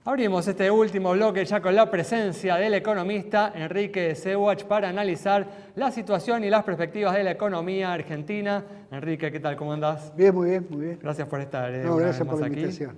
Abrimos este último bloque ya con la presencia del economista Enrique Sewach para analizar la situación y las perspectivas de la economía argentina. Enrique, ¿qué tal? ¿Cómo andás? Bien, muy bien, muy bien. Gracias por estar No, una gracias vez por más la aquí. invitación.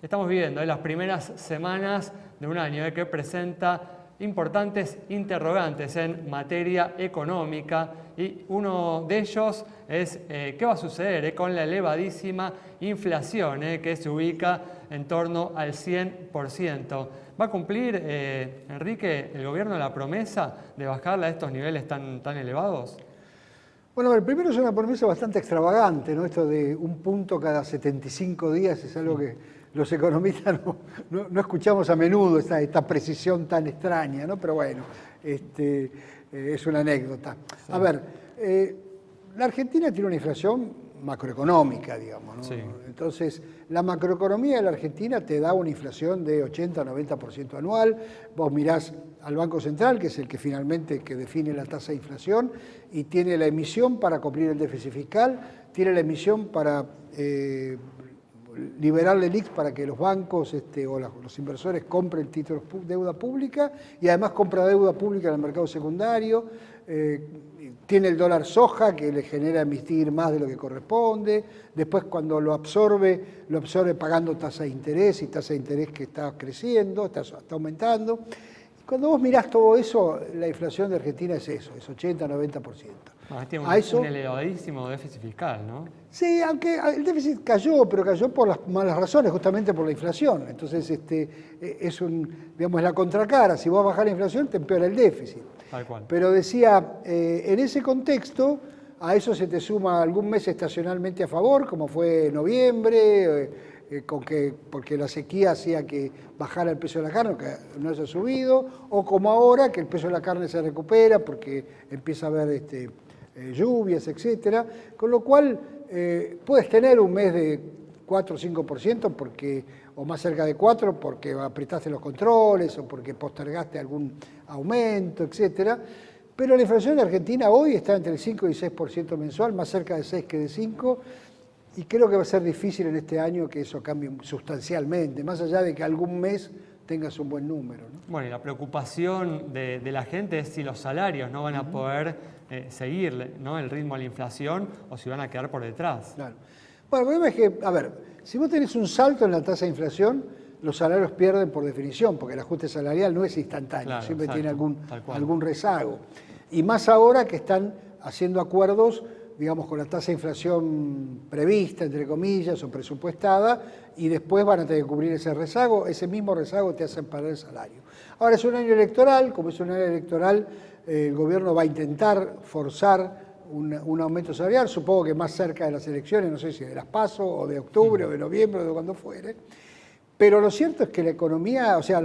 Estamos viviendo las primeras semanas de un año que presenta importantes interrogantes en materia económica y uno de ellos es qué va a suceder con la elevadísima inflación que se ubica en torno al 100%. ¿Va a cumplir, Enrique, el gobierno la promesa de bajarla a estos niveles tan elevados? Bueno, el primero es una promesa bastante extravagante, ¿no? Esto de un punto cada 75 días es algo que los economistas no escuchamos a menudo, esta precisión tan extraña, ¿no? Pero bueno, es una anécdota. Sí. A ver, la Argentina tiene una inflación macroeconómica, digamos, ¿no? Sí. Entonces, la macroeconomía de la Argentina te da una inflación de 80-90% anual. Vos mirás al Banco Central, que es el que finalmente define la tasa de inflación, y tiene la emisión para cumplir el déficit fiscal, tiene la emisión para liberar el IX para que los bancos o los inversores compren títulos deuda pública, y además compra deuda pública en el mercado secundario. Tiene el dólar soja que le genera emitir más de lo que corresponde. Después, cuando lo absorbe pagando tasa de interés, y tasa de interés que está creciendo, está aumentando. Cuando vos mirás todo eso, la inflación de Argentina es eso, es 80-90%. Tiene un elevadísimo déficit fiscal, ¿no? Sí, aunque el déficit cayó, pero cayó por las malas razones, justamente por la inflación. Entonces, es la contracara. Si vos bajás la inflación, te empeora el déficit. Tal cual. Pero decía, en ese contexto, a eso se te suma algún mes estacionalmente a favor, como fue noviembre, porque la sequía hacía que bajara el precio de la carne, que no haya subido, o como ahora, que el precio de la carne se recupera porque empieza a haber lluvias, etcétera, con lo cual puedes tener un mes de 4 o 5%, o más cerca de 4, porque apretaste los controles o porque postergaste algún aumento, etcétera. Pero la inflación de Argentina hoy está entre el 5 y 6% mensual, más cerca de 6 que de 5, y creo que va a ser difícil en este año que eso cambie sustancialmente, más allá de que algún mes tengas un buen número, ¿no? Bueno, y la preocupación de la gente es si los salarios no van a poder seguir, ¿no?, el ritmo de la inflación, o si van a quedar por detrás. Claro. Bueno, el problema es que, a ver, si vos tenés un salto en la tasa de inflación, los salarios pierden por definición, porque el ajuste salarial no es instantáneo, claro, siempre tiene algún rezago. Y más ahora que están haciendo acuerdos, digamos, con la tasa de inflación prevista, entre comillas, o presupuestada, y después van a tener que cubrir ese rezago. Ese mismo rezago te hace parar el salario. Ahora es un año electoral, como es un año electoral, el gobierno va a intentar forzar un aumento salarial, supongo que más cerca de las elecciones, no sé si de las PASO, o de octubre, o de noviembre, o de cuando fuere. Pero lo cierto es que la economía, o sea,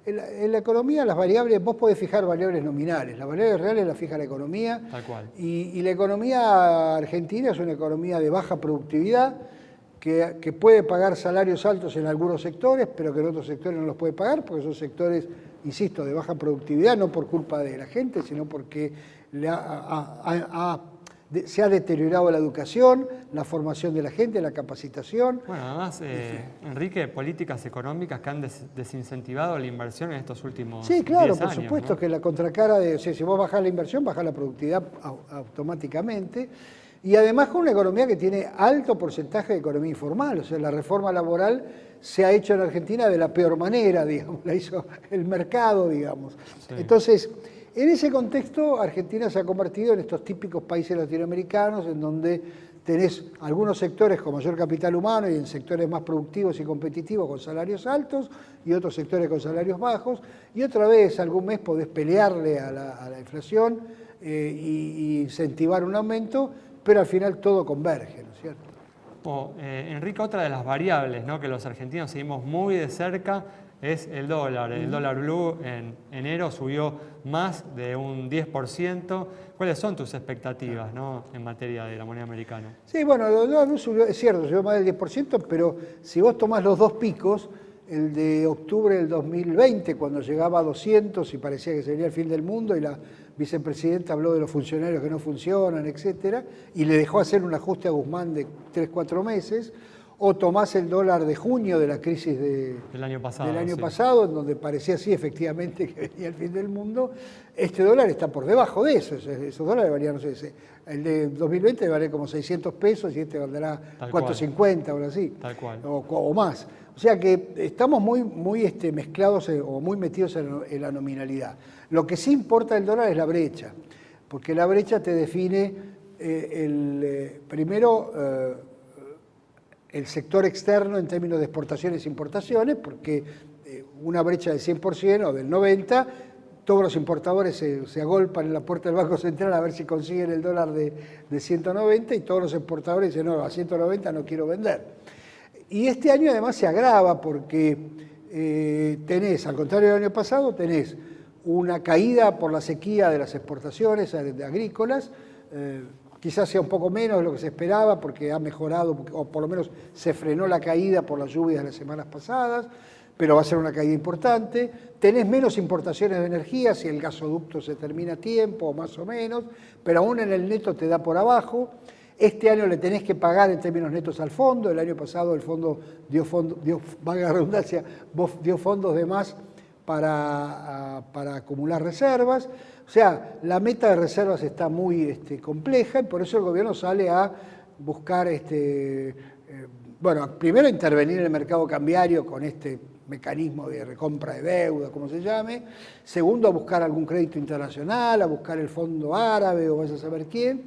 en la economía las variables, vos podés fijar variables nominales, las variables reales las fija la economía. Tal cual. Y la economía argentina es una economía de baja productividad, que puede pagar salarios altos en algunos sectores, pero que en otros sectores no los puede pagar, porque son sectores, insisto, de baja productividad, no por culpa de la gente, sino porque se ha deteriorado la educación, la formación de la gente, la capacitación. Bueno, además, Enrique, políticas económicas que han desincentivado la inversión en estos últimos 10 años. Sí, claro, por supuesto, ¿no? Que la contracara o sea, si vos bajás la inversión, bajás la productividad automáticamente. Y además con una economía que tiene alto porcentaje de economía informal. O sea, la reforma laboral se ha hecho en Argentina de la peor manera, digamos, la hizo el mercado, digamos. Sí. Entonces, en ese contexto, Argentina se ha convertido en estos típicos países latinoamericanos en donde tenés algunos sectores con mayor capital humano y en sectores más productivos y competitivos con salarios altos y otros sectores con salarios bajos, y otra vez algún mes podés pelearle a la inflación y incentivar un aumento, pero al final todo converge, ¿no es cierto? Enrique, otra de las variables, ¿no?, que los argentinos seguimos muy de cerca es el dólar. El dólar blue en enero subió más de un 10%. ¿Cuáles son tus expectativas, ¿no?, en materia de la moneda americana? Sí, bueno, el dólar blue subió, es cierto, subió más del 10%, pero si vos tomás los dos picos, el de octubre del 2020, cuando llegaba a 200 y parecía que sería el fin del mundo, y la vicepresidenta habló de los funcionarios que no funcionan, etcétera, y le dejó hacer un ajuste a Guzmán de 3-4 meses, o tomás el dólar de junio de la crisis del año pasado, pasado, en donde parecía así efectivamente que venía el fin del mundo. Este dólar está por debajo de eso. Esos dólares valían, no sé, el de 2020 vale como 600 pesos y este valdrá 450 o algo así. Tal cual. O más. O sea que estamos muy mezclados o muy metidos en la nominalidad. Lo que sí importa del dólar es la brecha, porque la brecha te define primero el sector externo en términos de exportaciones e importaciones, porque una brecha del 100% o del 90%, todos los importadores se agolpan en la puerta del Banco Central a ver si consiguen el dólar de 190 y todos los exportadores dicen, no, a 190 no quiero vender. Y este año además se agrava porque tenés, al contrario del año pasado, tenés una caída por la sequía de las exportaciones agrícolas, quizás sea un poco menos de lo que se esperaba porque ha mejorado, o por lo menos se frenó la caída por las lluvias de las semanas pasadas, pero va a ser una caída importante. Tenés menos importaciones de energía si el gasoducto se termina a tiempo, o más o menos, pero aún en el neto te da por abajo. Este año le tenés que pagar en términos netos al fondo. El año pasado el fondo valga la redundancia, dio fondos de más para acumular reservas. O sea, la meta de reservas está muy compleja y por eso el gobierno sale a buscar, primero intervenir en el mercado cambiario con este mecanismo de recompra de deuda, como se llame. Segundo, a buscar algún crédito internacional, a buscar el fondo árabe o vaya a saber quién.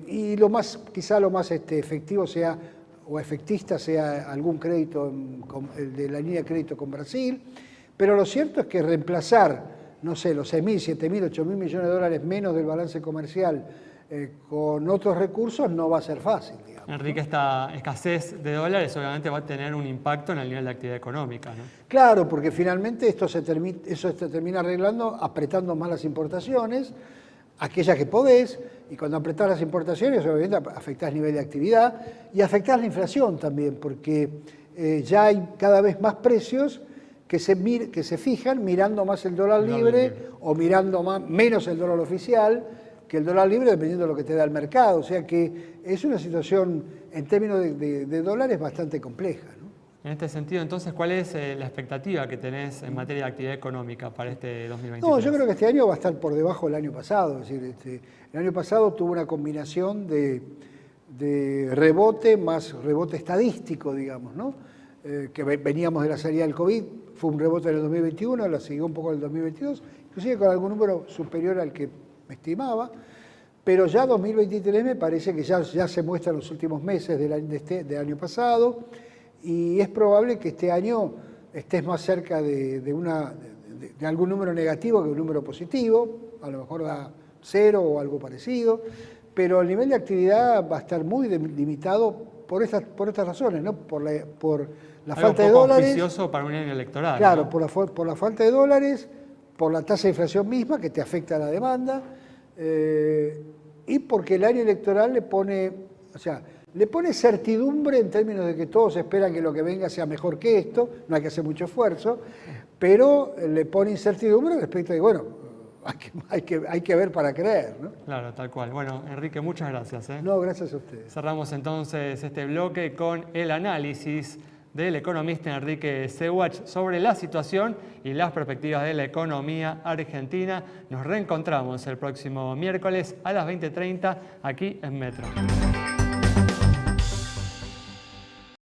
Y quizá lo más efectivo sea, o efectista sea algún crédito, de la línea de crédito con Brasil. Pero lo cierto es que reemplazar, no sé, los 6.000, 7.000, 8.000 millones de dólares menos del balance comercial con otros recursos no va a ser fácil, digamos. Enrique, esta escasez de dólares obviamente va a tener un impacto en el nivel de actividad económica, ¿no? Claro, porque finalmente eso se termina arreglando apretando más las importaciones, aquellas que podés, y cuando apretás las importaciones obviamente afectás el nivel de actividad y afectás la inflación también, porque ya hay cada vez más precios que se fijan mirando más el dólar libre o mirando menos el dólar oficial que el dólar libre, dependiendo de lo que te da el mercado. O sea que es una situación en términos de dólares bastante compleja, ¿no? En este sentido, entonces, ¿cuál es la expectativa que tenés en materia de actividad económica para este 2023? No, yo creo que este año va a estar por debajo del año pasado. Es decir, el año pasado tuvo una combinación de rebote más rebote estadístico, digamos, ¿no? Que veníamos de la salida del COVID, fue un rebote en el 2021, la siguió un poco en el 2022, inclusive con algún número superior al que me estimaba, pero ya 2023 me parece que ya se muestra en los últimos meses del año pasado, y es probable que este año estés más cerca de algún número negativo que un número positivo, a lo mejor da 0 o algo parecido, pero el nivel de actividad va a estar muy limitado por estas razones, ¿no? Por la falta de dólares. Auspicioso para un año electoral. Claro, ¿no? por la falta de dólares, por la tasa de inflación misma que te afecta a la demanda, y porque el año electoral le pone certidumbre en términos de que todos esperan que lo que venga sea mejor que esto, no hay que hacer mucho esfuerzo, pero le pone incertidumbre respecto de, bueno, hay que ver para creer, ¿no? Claro, tal cual. Bueno, Enrique, muchas gracias. No, gracias a ustedes. Cerramos entonces este bloque con el análisis del economista Enrique Sewach sobre la situación y las perspectivas de la economía argentina. Nos reencontramos el próximo miércoles a las 20:30 aquí en Metro.